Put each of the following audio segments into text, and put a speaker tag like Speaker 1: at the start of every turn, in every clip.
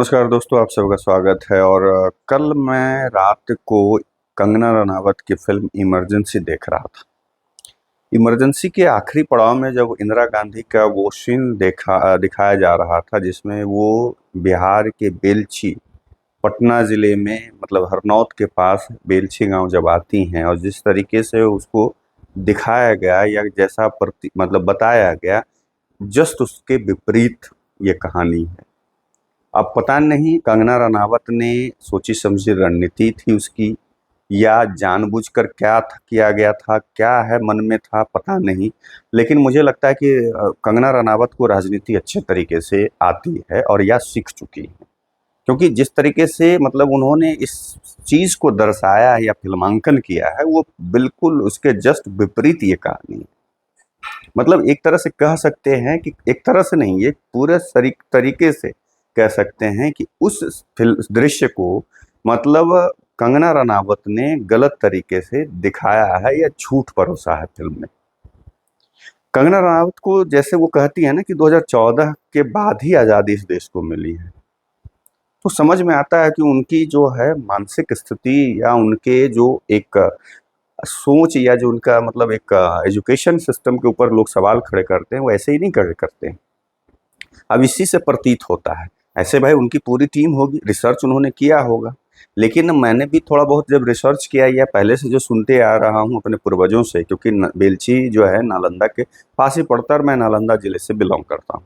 Speaker 1: नमस्कार दोस्तों, आप सबका स्वागत है। और कल मैं रात को कंगना रनावत की फिल्म इमरजेंसी देख रहा था। इमरजेंसी के आखिरी पड़ाव में जब इंदिरा गांधी का वो सीन दिखाया जा रहा था, जिसमें वो बिहार के बेलछी, पटना जिले में मतलब हरनौत के पास बेलछी गांव जब आती हैं, और जिस तरीके से उसको दिखाया गया या जैसा प्रति मतलब बताया गया, जस्ट उसके विपरीत ये कहानी है। अब पता नहीं कंगना रनावत ने सोची समझी रणनीति थी उसकी, या जानबूझकर किया गया था, क्या है मन में था पता नहीं। लेकिन मुझे लगता है कि कंगना रनावत को राजनीति अच्छे तरीके से आती है और या सीख चुकी है, क्योंकि जिस तरीके से मतलब उन्होंने इस चीज को दर्शाया है या फिल्मांकन किया है, वो बिल्कुल उसके जस्ट विपरीत ये कहानी है। मतलब एक तरह से कह सकते हैं कि एक तरह से नहीं, ये पूरे तरीके से कह सकते हैं कि उस दृश्य को मतलब कंगना रनावत ने गलत तरीके से दिखाया है या झूठ परोसा है फिल्म में। कंगना रनावत को जैसे वो कहती है ना कि 2014 के बाद ही आज़ादी इस देश को मिली है, तो समझ में आता है कि उनकी जो है मानसिक स्थिति या उनके जो एक सोच या जो उनका मतलब एक एजुकेशन सिस्टम के ऊपर लोग सवाल खड़े करते हैं, वो ऐसे ही नहीं खड़े करते हैं। अब इसी से प्रतीत होता है। ऐसे भाई उनकी पूरी टीम होगी, रिसर्च उन्होंने किया होगा, लेकिन मैंने भी थोड़ा बहुत जब रिसर्च किया या पहले से जो सुनते आ रहा हूँ अपने पूर्वजों से, क्योंकि बेलछी जो है नालंदा के पास ही पड़ता है और मैं नालंदा जिले से बिलोंग करता हूँ,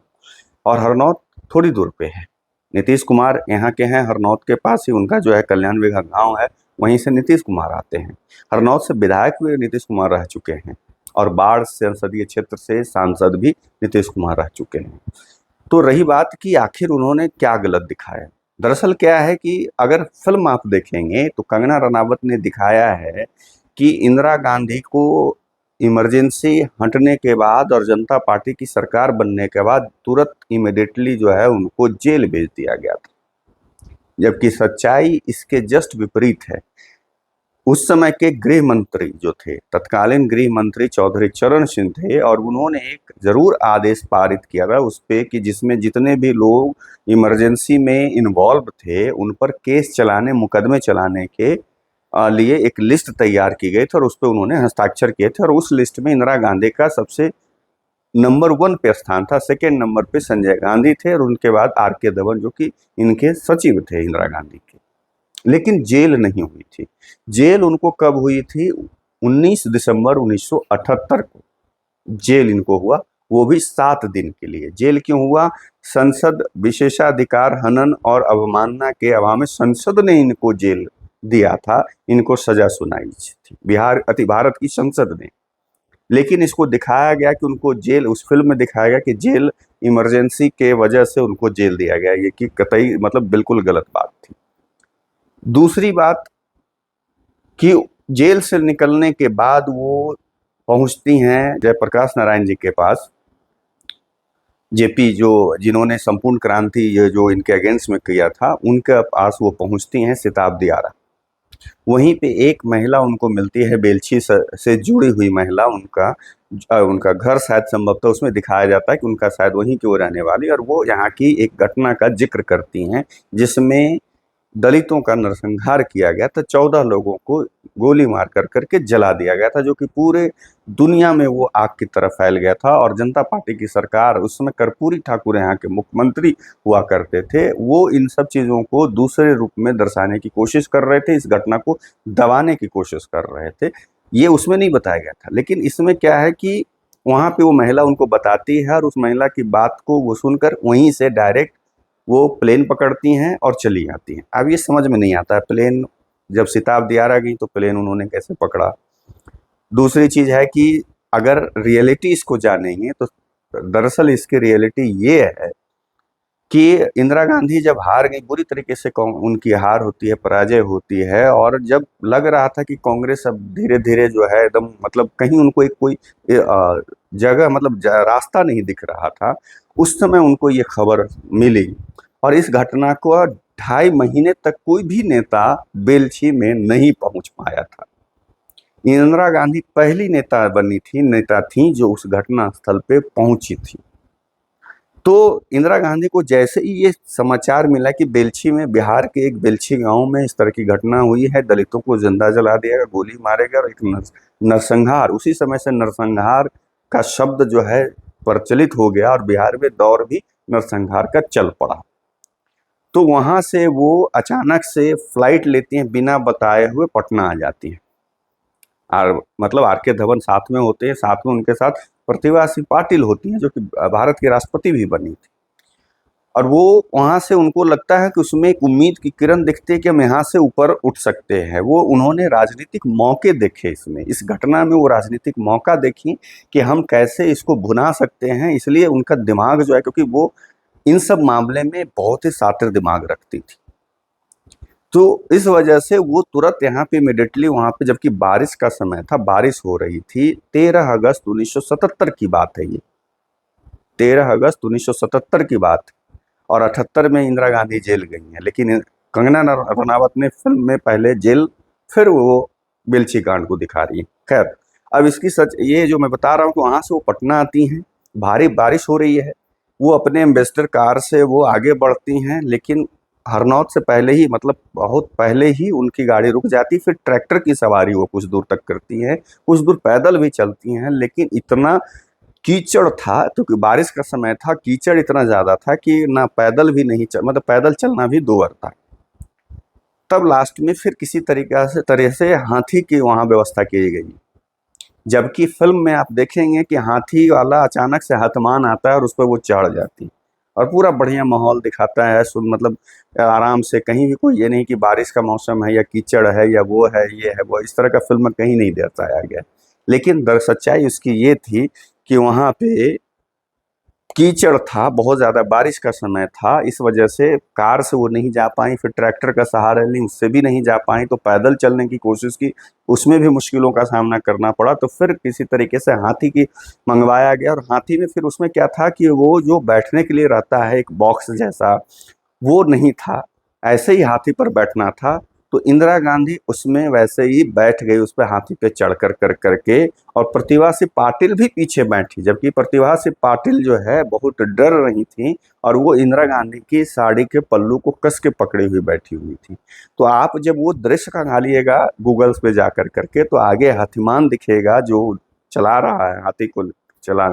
Speaker 1: और हरनौत थोड़ी दूर पे है। नीतीश कुमार यहाँ के हैं, हरनौत के पास ही उनका जो है कल्याण विघा गाँव है, वहीं से नीतीश कुमार आते हैं। हरनौत से विधायक भी नीतीश कुमार रह चुके हैं, और बाढ़ संसदीय क्षेत्र से सांसद भी नीतीश कुमार रह चुके हैं। तो रही बात कि आखिर उन्होंने क्या गलत दिखाया। दरअसल क्या है कि अगर फिल्म आप देखेंगे तो कंगना रनावत ने दिखाया है कि इंदिरा गांधी को इमरजेंसी हटने के बाद और जनता पार्टी की सरकार बनने के बाद तुरंत इमिडिएटली जो है उनको जेल भेज दिया गया था, जबकि सच्चाई इसके जस्ट विपरीत है। उस समय के गृह मंत्री जो थे, तत्कालीन गृह मंत्री चौधरी चरण सिंह थे, और उन्होंने एक जरूर आदेश पारित किया था उस पे कि जिसमें जितने भी लोग इमरजेंसी में इन्वॉल्व थे उन पर केस चलाने, मुकदमे चलाने के लिए एक लिस्ट तैयार की गई थी, और उस पर उन्होंने हस्ताक्षर किए थे। और उस लिस्ट में इंदिरा गांधी का सबसे नंबर 1 पे स्थान था, सेकेंड नंबर पे संजय गांधी थे, और उनके बाद R.K. धवन जो कि इनके सचिव थे इंदिरा गांधी के। लेकिन जेल नहीं हुई थी। जेल उनको कब हुई थी? 19 दिसंबर 1978 को जेल इनको हुआ, वो भी 7 दिन के लिए। जेल क्यों हुआ? संसद विशेषाधिकार हनन और अवमानना के अभाव में संसद ने इनको जेल दिया था, इनको सजा सुनाई थी भारत की संसद ने। लेकिन इसको दिखाया गया कि उनको जेल, उस फिल्म में दिखाया गया कि जेल इमरजेंसी के वजह से उनको जेल दिया गया, ये कि कतई मतलब बिल्कुल गलत बात थी। दूसरी बात कि जेल से निकलने के बाद वो पहुंचती हैं जयप्रकाश नारायण जी के पास, जेपी जो जिन्होंने संपूर्ण क्रांति ये जो इनके अगेंस्ट में किया था, उनके पास वो पहुंचती हैं शताब्दी आरा। वहीं पे एक महिला उनको मिलती है, बेलछी से जुड़ी हुई महिला, उनका घर शायद संभवतः उसमें दिखाया जाता है कि उनका शायद वहीं की वो रहने वाली, और वो यहाँ की एक घटना का जिक्र करती हैं जिसमें दलितों का नरसंहार किया गया था। 14 लोगों को गोली मार कर करके जला दिया गया था, जो कि पूरे दुनिया में वो आग की तरह फैल गया था। और जनता पार्टी की सरकार, उस समय कर्पूरी ठाकुर यहाँ के मुख्यमंत्री हुआ करते थे, वो इन सब चीज़ों को दूसरे रूप में दर्शाने की कोशिश कर रहे थे, इस घटना को दबाने की कोशिश कर रहे थे। ये उसमें नहीं बताया गया था। लेकिन इसमें क्या है कि वहाँ पे वो महिला उनको बताती है, और उस महिला की बात को वो सुनकर वहीं से डायरेक्ट वो प्लेन पकड़ती हैं और चली जाती हैं। अब ये समझ में नहीं आता है, प्लेन जब शताब्दी आरा गई तो प्लेन उन्होंने कैसे पकड़ा। दूसरी चीज़ है कि अगर रियलिटी इसको जानेंगे तो दरअसल इसकी रियलिटी ये है कि इंदिरा गांधी जब हार गई, बुरी तरीके से उनकी हार होती है, पराजय होती है, और जब लग रहा था कि कांग्रेस अब धीरे धीरे जो है एकदम मतलब कहीं उनको एक कोई जगह मतलब रास्ता नहीं दिख रहा था, उस समय उनको ये खबर मिली। और इस घटना को 2.5 महीने तक कोई भी नेता बेलछी में नहीं पहुंच पाया था। इंदिरा गांधी पहली नेता थी जो उस घटना स्थल पे पहुंची थी। तो इंदिरा गांधी को जैसे ही ये समाचार मिला कि बेलछी में, बिहार के एक बेलछी गांव में इस तरह की घटना हुई है, दलितों को जिंदा जला दिया गया, गोली मारे गए और एक नरसंहार, उसी समय से नरसंहार का शब्द जो है प्रचलित हो गया और बिहार में दौर भी नरसंहार का चल पड़ा। तो वहां से वो अचानक से फ्लाइट लेती हैं, बिना बताए हुए पटना आ जाती हैं। और मतलब आर के धवन साथ में होते हैं, साथ में उनके साथ प्रतिभा सिंह पाटिल होती हैं, जो कि भारत की राष्ट्रपति भी बनी थी। और वो वहां से उनको लगता है कि उसमें एक उम्मीद की किरण दिखती है कि हम यहाँ से ऊपर उठ सकते हैं। वो उन्होंने राजनीतिक मौके देखे, इसमें, इस घटना में वो राजनीतिक मौका देखी कि हम कैसे इसको भुना सकते हैं। इसलिए उनका दिमाग जो है, क्योंकि वो इन सब मामले में बहुत ही शातिर दिमाग रखती थी, तो इस वजह से वो तुरंत यहाँ पे इमिडिएटली वहाँ पे, जबकि बारिश का समय था, बारिश हो रही थी, 13 अगस्त 1977 की बात है ये, 13 अगस्त 1977 की बात, और 78 में इंदिरा गांधी जेल गई हैं। लेकिन कंगना रनावत ने फिल्म में पहले जेल, फिर वो बेलछी कांड को दिखा रही है। खैर, अब इसकी सच ये जो मैं बता रहा हूँ कि वहाँ से वो पटना आती हैं, भारी बारिश हो रही है, वो अपने एम्बेसडर कार से वो आगे बढ़ती हैं, लेकिन हरनौत से पहले ही, मतलब बहुत पहले ही उनकी गाड़ी रुक जाती। फिर ट्रैक्टर की सवारी वो कुछ दूर तक करती हैं, कुछ दूर पैदल भी चलती हैं, लेकिन इतना कीचड़ था, क्योंकि बारिश का समय था, कीचड़ इतना ज़्यादा था कि ना पैदल भी नहीं मतलब पैदल चलना भी दूभर था। तब लास्ट में फिर किसी तरह से हाथी की वहाँ व्यवस्था की गई, जबकि फिल्म में आप देखेंगे कि हाथी वाला अचानक से हथमान आता है और उस पर वो चढ़ जाती है, और पूरा बढ़िया माहौल दिखाता है, मतलब आराम से, कहीं भी कोई ये नहीं कि बारिश का मौसम है या कीचड़ है या वो है ये है वो, इस तरह का फिल्म में कहीं नहीं दर्शाया गया। लेकिन सच्चाई उसकी ये थी कि वहाँ पे कीचड़ था, बहुत ज़्यादा बारिश का समय था, इस वजह से कार से वो नहीं जा पाई, फिर ट्रैक्टर का सहारा ली, उससे भी नहीं जा पाई, तो पैदल चलने की कोशिश की, उसमें भी मुश्किलों का सामना करना पड़ा। तो फिर किसी तरीके से हाथी की मंगवाया गया, और हाथी में फिर उसमें क्या था कि वो जो बैठने के लिए रहता है एक बॉक्स जैसा, वो नहीं था, ऐसे ही हाथी पर बैठना था। तो इंदिरा गांधी उसमें वैसे ही बैठ गई, उस पर हाथी पे चढ़ कर करके, और प्रतिभा सिंह पाटिल भी पीछे बैठी, जबकि प्रतिभा सिंह पाटिल जो है बहुत डर रही थी, और वो इंदिरा गांधी की साड़ी के पल्लू को कस के पकड़ी हुई बैठी हुई थी। तो आप जब वो दृश्य खंगालिएगा गूगल्स पे जा करके, तो आगे हाथीमान दिखेगा जो चला रहा है, हाथी को चला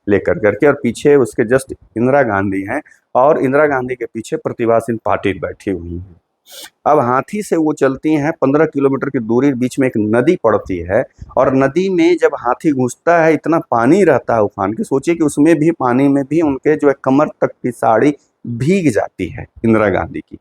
Speaker 1: लेकर करके, और पीछे उसके जस्ट इंदिरा गांधी हैं, और इंदिरा गांधी के पीछे प्रतिभा सिंह पाटिल बैठी हुई हैं। अब हाथी से वो चलती हैं, 15 किलोमीटर की दूरी, बीच में एक नदी पड़ती है, और नदी में जब हाथी घुसता है, इतना पानी रहता है उफान के, सोचिए कि उसमें भी, पानी में भी उनके जो है कमर तक की साड़ी भीग जाती है इंदिरा गांधी की,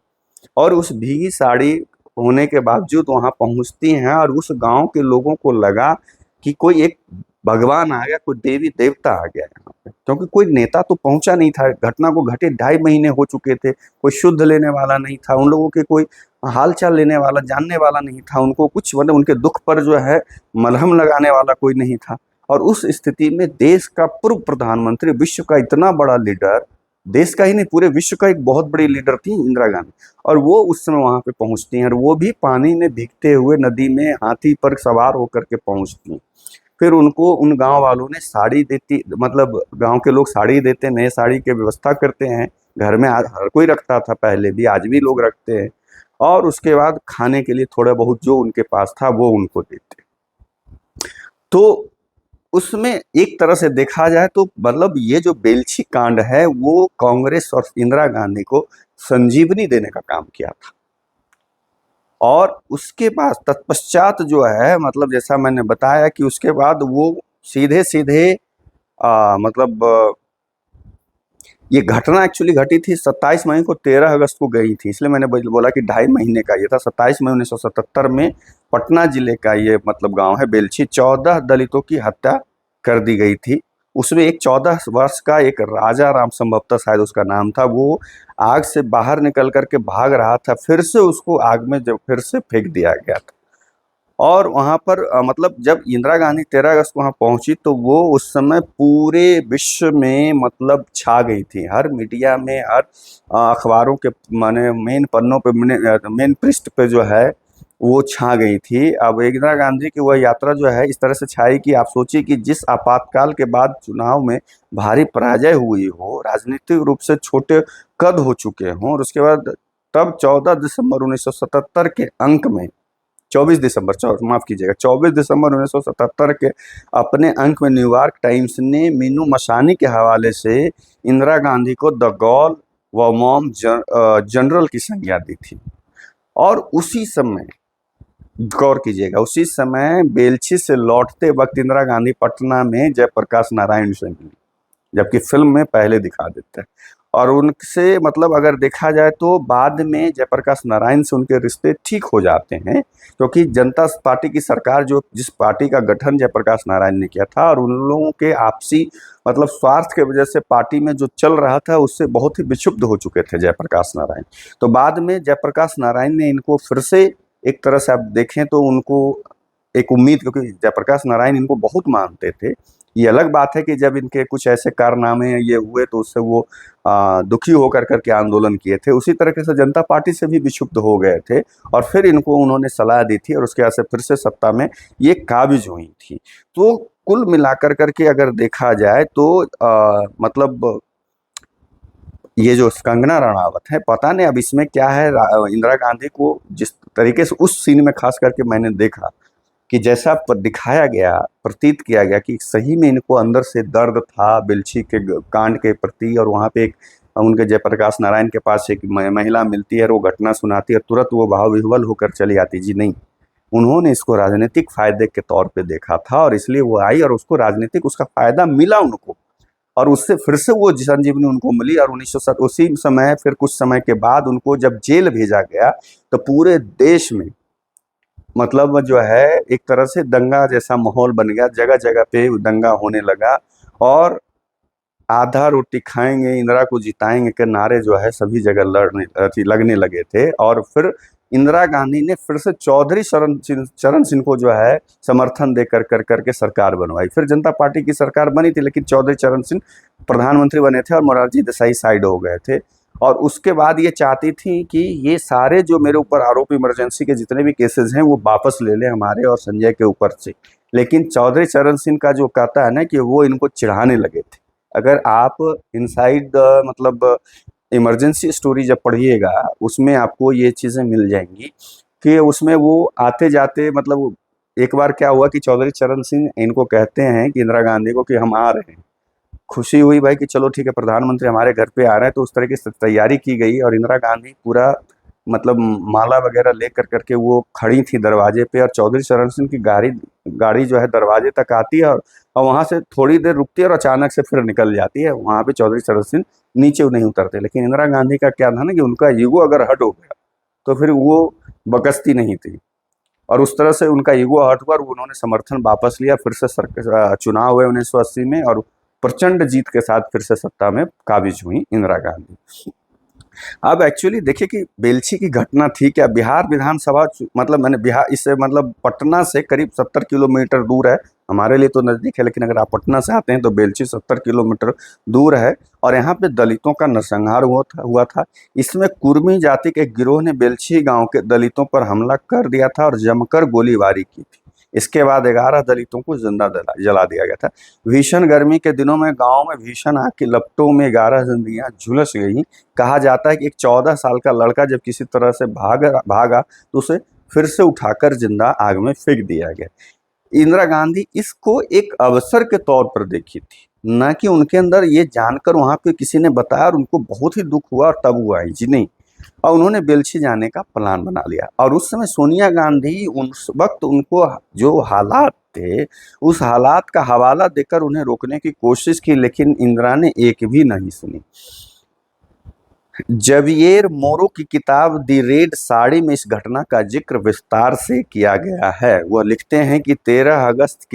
Speaker 1: और उस भीगी साड़ी होने के बावजूद वहां पहुंचती हैं, और उस गांव के लोगों को लगा कि कोई एक भगवान आ गया, कोई देवी देवता आ गया यहाँ पे, क्योंकि कोई नेता तो पहुंचा नहीं था, घटना को घटे 2.5 महीने हो चुके थे, कोई शुद्ध लेने वाला नहीं था, उन लोगों के कोई हालचाल लेने वाला, जानने वाला नहीं था, उनको कुछ, मतलब उनके दुख पर जो है मलहम लगाने वाला कोई नहीं था। और उस स्थिति में देश का पूर्व प्रधानमंत्री, विश्व का इतना बड़ा लीडर, देश का ही नहीं पूरे विश्व का एक बहुत बड़ी लीडर थी इंदिरा गांधी, और वो उस समय वहां पे पहुंचती हैं, और वो भी पानी में भीगते हुए नदी में हाथी पर सवार होकर के पहुंचती हैं। फिर उनको उन गांव वालों ने साड़ी देती, मतलब गांव के लोग साड़ी देते, नए साड़ी की व्यवस्था करते हैं, घर में हर कोई रखता था पहले भी, आज भी लोग रखते हैं, और उसके बाद खाने के लिए थोड़ा बहुत जो उनके पास था वो उनको देते। तो उसमें एक तरह से देखा जाए तो मतलब ये जो बेलछी कांड है, वो कांग्रेस और इंदिरा गांधी को संजीवनी देने का काम किया था। और उसके बाद तत्पश्चात जो है, मतलब जैसा मैंने बताया कि उसके बाद वो सीधे सीधे मतलब ये घटना एक्चुअली घटी थी 27 मई को, 13 अगस्त को गई थी, इसलिए मैंने बोला कि 2.5 महीने का ये था। 27 मई 1977 में पटना जिले का ये मतलब गांव है बेलछी, 14 दलितों की हत्या कर दी गई थी। उसमें एक 14 वर्ष का एक राजा राम, संभवतः शायद उसका नाम था, वो आग से बाहर निकल करके भाग रहा था, फिर से उसको आग में जब फिर से फेंक दिया गया था। और वहाँ पर मतलब जब इंदिरा गांधी 13 अगस्त को वहाँ पहुंची, तो वो उस समय पूरे विश्व में मतलब छा गई थी, हर मीडिया में, हर अखबारों के माने मेन पन्नों पे, मेन पृष्ठ पे जो है वो छा गई थी। अब इंदिरा गांधी की वह यात्रा जो है इस तरह से छाई कि आप सोचिए कि जिस आपातकाल के बाद चुनाव में भारी पराजय हुई हो, राजनीतिक रूप से छोटे कद हो चुके हों, और उसके बाद तब 14 दिसंबर 1977 के अंक में 24 दिसंबर माफ कीजिएगा 24 दिसंबर 1977 के अपने अंक में न्यूयॉर्क टाइम्स ने मीनू मसानी के हवाले से इंदिरा गांधी को द गॉल व मॉम जनरल की संज्ञा दी थी। और उसी समय गौर कीजिएगा, उसी समय बेलछी से लौटते वक्त इंदिरा गांधी पटना में जयप्रकाश नारायण से मिली, जबकि फिल्म में पहले दिखा देते हैं। और उनसे मतलब अगर देखा जाए तो बाद में जयप्रकाश नारायण से उनके रिश्ते ठीक हो जाते हैं, क्योंकि जनता पार्टी की सरकार जो जिस पार्टी का गठन जयप्रकाश नारायण ने किया था, और उन लोगों के आपसी मतलब स्वार्थ के वजह से पार्टी में जो चल रहा था उससे बहुत ही विक्षुब्ध हो चुके थे जयप्रकाश नारायण। तो बाद में जयप्रकाश नारायण ने इनको फिर से एक तरह से आप देखें तो उनको एक उम्मीद, क्योंकि जयप्रकाश नारायण इनको बहुत मानते थे। ये अलग बात है कि जब इनके कुछ ऐसे कारनामे ये हुए तो उससे वो दुखी होकर करके आंदोलन किए थे। उसी तरीके से जनता पार्टी से भी विक्षुब्ध हो गए थे, और फिर इनको उन्होंने सलाह दी थी और उसके बाद से फिर से सत्ता में ये काबिज हुई थी। तो कुल मिलाकर करके अगर देखा जाए तो मतलब ये जो कंगना रनावत है, पता नहीं अब इसमें क्या है, इंदिरा गांधी को जिस तरीके से उस सीन में खास करके मैंने देखा कि जैसा दिखाया गया, प्रतीत किया गया कि सही में इनको अंदर से दर्द था बेलछी के कांड के प्रति। और वहाँ पे एक उनके जयप्रकाश नारायण के पास एक महिला मिलती है और वो घटना सुनाती है, तुरंत वो भाव विह्वल होकर चली आती। जी नहीं, उन्होंने इसको राजनीतिक फायदे के तौर पे देखा था, और इसलिए वो आई और उसको राजनीतिक उसका फायदा मिला उनको, और उससे फिर से वो संजीवनी उनको मिली। और 1907 उसी समय फिर कुछ समय के बाद उनको जब जेल भेजा गया तो पूरे देश में मतलब जो है एक तरह से दंगा जैसा माहौल बन गया, जगह जगह पे दंगा होने लगा, और आधा रोटी खाएंगे इंदिरा को जिताएंगे के नारे जो है सभी जगह लगने लगे थे। और फिर इंदिरा गांधी ने फिर से चौधरी चरण सिंह को जो है समर्थन दे कर करके सरकार बनवाई। फिर जनता पार्टी की सरकार बनी थी, लेकिन चौधरी चरण सिंह प्रधानमंत्री बने थे और मोरारजी देसाई साइड हो गए थे। और उसके बाद ये चाहती थी कि ये सारे जो मेरे ऊपर आरोप इमरजेंसी के जितने भी केसेस हैं वो वापस ले लें हमारे और संजय के ऊपर से। लेकिन चौधरी चरण सिंह का जो कहता है ना कि वो इनको चिढ़ाने लगे थे। अगर आप इनसाइड मतलब इमरजेंसी स्टोरी जब पढ़िएगा उसमें आपको ये चीज़ें मिल जाएंगी कि उसमें वो आते जाते मतलब एक बार क्या हुआ कि चौधरी चरण सिंह इनको कहते हैं कि इंदिरा गांधी को कि हम आ रहे हैं। खुशी हुई भाई कि चलो ठीक है प्रधानमंत्री हमारे घर पे आ रहे हैं, तो उस तरीके से तैयारी की गई और इंदिरा गांधी पूरा मतलब माला वगैरह लेकर करके वो खड़ी थी दरवाजे पे, और चौधरी चरण सिंह की गाड़ी जो है दरवाजे तक आती है, और वहाँ से थोड़ी देर रुकती है और अचानक से फिर निकल जाती है। वहाँ पे चौधरी चरण सिंह नीचे नहीं उतरते। लेकिन इंदिरा गांधी का क्या था ना कि उनका ईगो अगर हट हो गया तो फिर वो बकसती नहीं थी, और उस तरह से उनका ईगो हट हुआ और उन्होंने समर्थन वापस लिया। फिर से चुनाव हुए 1980 में, और प्रचंड जीत के साथ फिर से सत्ता में काबिज हुई इंदिरा गांधी। अब एक्चुअली देखिए कि बेलछी की घटना थी क्या, बिहार विधानसभा मतलब मैंने बिहार इससे मतलब पटना से करीब 70 किलोमीटर दूर है। हमारे लिए तो नज़दीक है, लेकिन अगर आप पटना से आते हैं तो बेलछी 70 किलोमीटर दूर है। और यहाँ पे दलितों का नरसंहार हुआ था। इसमें कुर्मी जाति के गिरोह ने बेलछी गांव के दलितों पर हमला कर दिया था और जमकर गोलीबारी की थी। इसके बाद 11 दलितों को जिंदा जला दिया गया था। भीषण गर्मी के दिनों में गांव में भीषण आग की लपटों में 11 जिंदगियां झुलस गई। कहा जाता है कि एक 14 साल का लड़का जब किसी तरह से भागा तो उसे फिर से उठाकर जिंदा आग में फेंक दिया गया। इंदिरा गांधी इसको एक अवसर के तौर पर देखी थी, न कि उनके अंदर ये जानकर वहां पे किसी ने बताया और उनको बहुत ही दुख हुआ और तब हुआ है। जी नहीं, और उन्होंने बेलछी जाने का प्लान बना लिया। और उस समय सोनिया गांधी उस वक्त उनको जो हालात थे उस हालात का हवाला देकर उन्हें रोकने की कोशिश की, लेकिन इंदिरा ने एक भी नहीं सुनी। जवियर मोरो की किताब दी रेड साड़ी में इस घटना का जिक्र विस्तार से किया गया है। वह लिखते हैं कि 13 अगस्त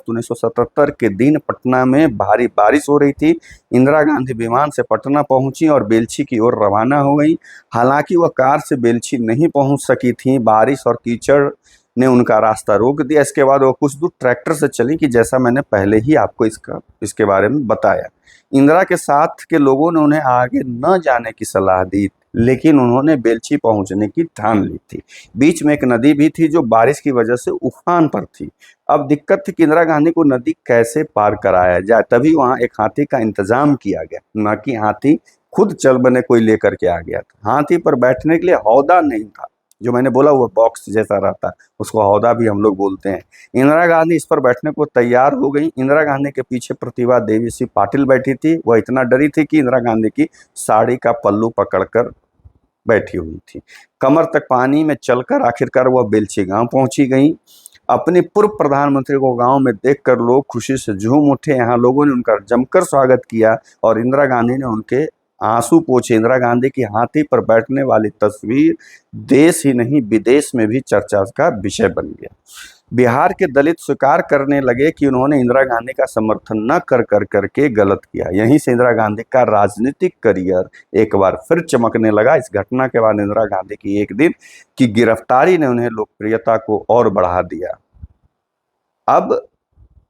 Speaker 1: 1977 के दिन पटना में भारी बारिश हो रही थी। इंदिरा गांधी विमान से पटना पहुंची और बेलछी की ओर रवाना हो गई। हालांकि वह कार से बेलछी नहीं पहुंच सकी थी, बारिश और कीचड़ ने उनका रास्ता रोक दिया। इसके बाद वो कुछ दूर ट्रैक्टर से चली, कि जैसा मैंने पहले ही आपको इसके बारे में बताया। इंदिरा के साथ के लोगों ने उन्हें आगे न जाने की सलाह दी। लेकिन उन्होंने बेलछी पहुंचने की ठान ली थी। बीच में एक नदी भी थी जो बारिश की वजह से उफान पर थी। अब दिक्कत थी कि इंदिरा गांधी को नदी कैसे पार कराया जाए, तभी वहां एक हाथी का इंतजाम किया गया, न कि हाथी खुद चल बने कोई लेकर के आ गया था। हाथी पर बैठने के लिए हौदा नहीं था, जो मैंने बोला वो बॉक्स जैसा रहता, उसको हौदा भी हम लोग बोलते हैं। इंदिरा गांधी इस पर बैठने को तैयार हो गई। इंदिरा गांधी के पीछे प्रतिभा देवी सिंह पाटिल बैठी थी। वह इतना डरी थी कि इंदिरा गांधी की साड़ी का पल्लू पकड़कर बैठी हुई थी। कमर तक पानी में चलकर आखिरकार वह बेलछी गांव पहुंची गई। अपने पूर्व प्रधानमंत्री को गांव में देखकर लोग खुशी से झूम उठे। यहाँ लोगों ने उनका जमकर स्वागत किया और इंदिरा गांधी ने उनके आंसू पोंछे। इंदिरा गांधी की हाथी पर बैठने वाली तस्वीर देश ही नहीं विदेश में भी चर्चा का विषय बन गया। बिहार के दलित स्वीकार करने लगे कि उन्होंने इंदिरा गांधी का समर्थन न कर करके गलत किया। यहीं से इंदिरा गांधी का राजनीतिक करियर एक बार फिर चमकने लगा। इस घटना के बाद इंदिरा गांधी की एक दिन की गिरफ्तारी ने उन्हें लोकप्रियता को और बढ़ा दिया। अब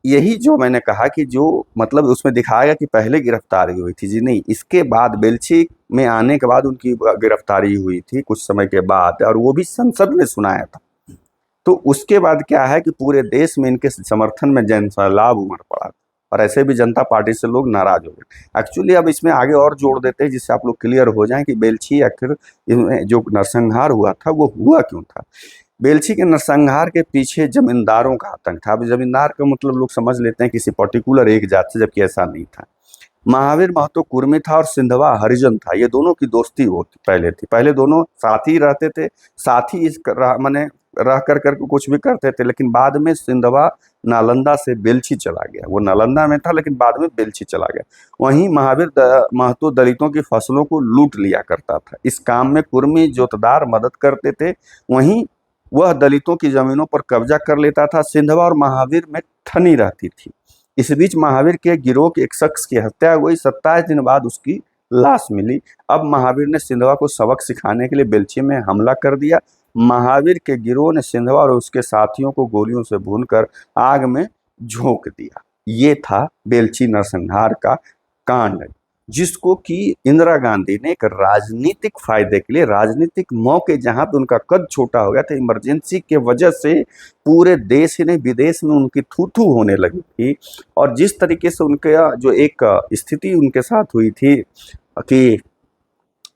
Speaker 1: यही जो मैंने कहा कि जो मतलब उसमें दिखाया गया कि पहले गिरफ्तारी हुई थी, जी नहीं, इसके बाद बेलछी में आने के बाद उनकी गिरफ्तारी हुई थी कुछ समय के बाद, और वो भी संसद ने सुनाया था। तो उसके बाद क्या है कि पूरे देश में इनके समर्थन में जनसैलाब उमड़ पड़ा और ऐसे भी जनता पार्टी से लोग नाराज हो गए। एक्चुअली अब इसमें आगे और जोड़ देते हैं जिससे आप लोग क्लियर हो जाएं कि बेलछी आखिर जो नरसंहार हुआ था वो हुआ क्यों था। बेलछी के नरसंहार के पीछे जमींदारों का आतंक था। अब जमींदार का मतलब लोग समझ लेते हैं किसी पर्टिकुलर एक जात से, जबकि ऐसा नहीं था। महावीर महतो कुर्मी था और सिंधवा हरिजन था। ये दोनों की दोस्ती वो पहले थी। पहले दोनों साथ ही रहते थे, साथ ही माने रह कर कुछ भी करते थे। लेकिन बाद में सिंधवा नालंदा से बेलछी चला गया। वो नालंदा में था लेकिन बाद में बेलछी चला गया। वहीं महावीर महतो दलितों की फसलों को लूट लिया करता था। इस काम में कुर्मी जोतदार मदद करते थे, वहीं वह दलितों की जमीनों पर कब्जा कर लेता था। सिंधवा और महावीर में ठनी रहती थी। इस बीच महावीर के गिरोह के एक शख्स की हत्या हुई। 27 दिन बाद उसकी लाश मिली। अब महावीर ने सिंधवा को सबक सिखाने के लिए बेलछी में हमला कर दिया। महावीर के गिरोह ने सिंधवा और उसके साथियों को गोलियों से भूनकर आग में झोंक दिया। ये था बेलछी नरसंहार का कांड, जिसको कि इंदिरा गांधी ने एक राजनीतिक फायदे के लिए, राजनीतिक मौके जहां पे उनका कद छोटा हो गया था, इमरजेंसी के वजह से पूरे देश ही नहीं विदेश में उनकी थू-थू होने लगी थी। और जिस तरीके से उनके जो एक स्थिति उनके साथ हुई थी कि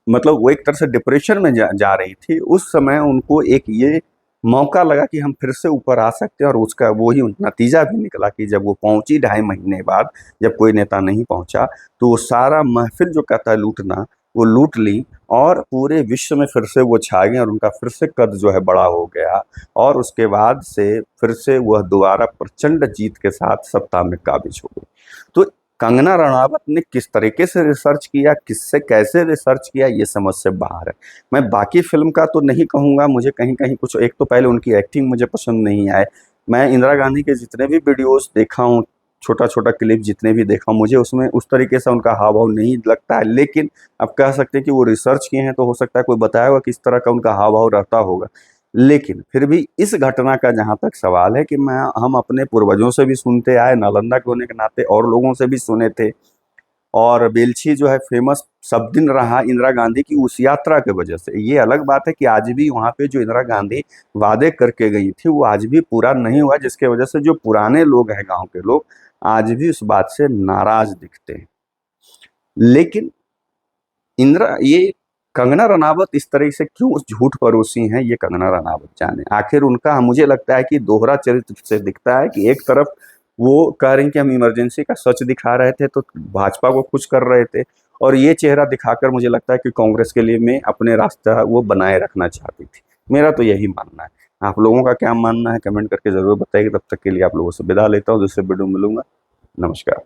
Speaker 1: मतलब वो एक तरह से डिप्रेशन में जा रही थी, उस समय उनको एक ये मौका लगा कि हम फिर से ऊपर आ सकते हैं। और उसका वही नतीजा भी निकला कि जब वो पहुंची 2.5 महीने बाद, जब कोई नेता नहीं पहुंचा, तो वो सारा महफिल जो कहता है लूटना, वो लूट ली और पूरे विश्व में फिर से वो छा गए और उनका फिर से कद जो है बड़ा हो गया। और उसके बाद से फिर से वह दोबारा प्रचंड जीत के साथ सत्ता में काबिज हो गई। तो कंगना रनावत ने किस तरीके से रिसर्च किया, किससे कैसे रिसर्च किया, ये समझ से बाहर है। मैं बाकी फिल्म का तो नहीं कहूँगा, मुझे कहीं कहीं कुछ, एक तो पहले उनकी एक्टिंग मुझे पसंद नहीं आए। मैं इंदिरा गांधी के जितने भी वीडियोस देखा हूँ, छोटा छोटा क्लिप जितने भी देखा हूँ, मुझे उसमें उस तरीके से उनका हाव भाव नहीं लगता है। लेकिन अब कह सकते हैं कि वो रिसर्च किए हैं तो हो सकता है कोई बताया होगा किस तरह का उनका हाव भाव रहता होगा। लेकिन फिर भी इस घटना का जहाँ तक सवाल है कि हम अपने पूर्वजों से भी सुनते आए, नालंदा के होने के नाते और लोगों से भी सुने थे। और बेलछी जो है फेमस सब दिन रहा इंदिरा गांधी की उस यात्रा के वजह से। ये अलग बात है कि आज भी वहाँ पे जो इंदिरा गांधी वादे करके गई थी वो आज भी पूरा नहीं हुआ, जिसके वजह से जो पुराने लोग हैं, गांव के लोग, आज भी उस बात से नाराज दिखते हैं। लेकिन इंदिरा ये कंगना रनावत इस तरह से क्यों झूठ परोसी हैं, ये कंगना रनावत जाने। आखिर उनका मुझे लगता है कि दोहरा चरित्र से दिखता है कि एक तरफ वो कह रही कि हम इमरजेंसी का सच दिखा रहे थे तो भाजपा को खुश कर रहे थे, और ये चेहरा दिखाकर मुझे लगता है कि कांग्रेस के लिए में अपने रास्ता वो बनाए रखना चाहती थी। मेरा तो यही मानना है। आप लोगों का क्या मानना है कमेंट करके जरूर बताइए। तब तक के लिए आप लोगों से विदा लेता हूँ, दूसरे वीडियो में मिलूंगा। नमस्कार।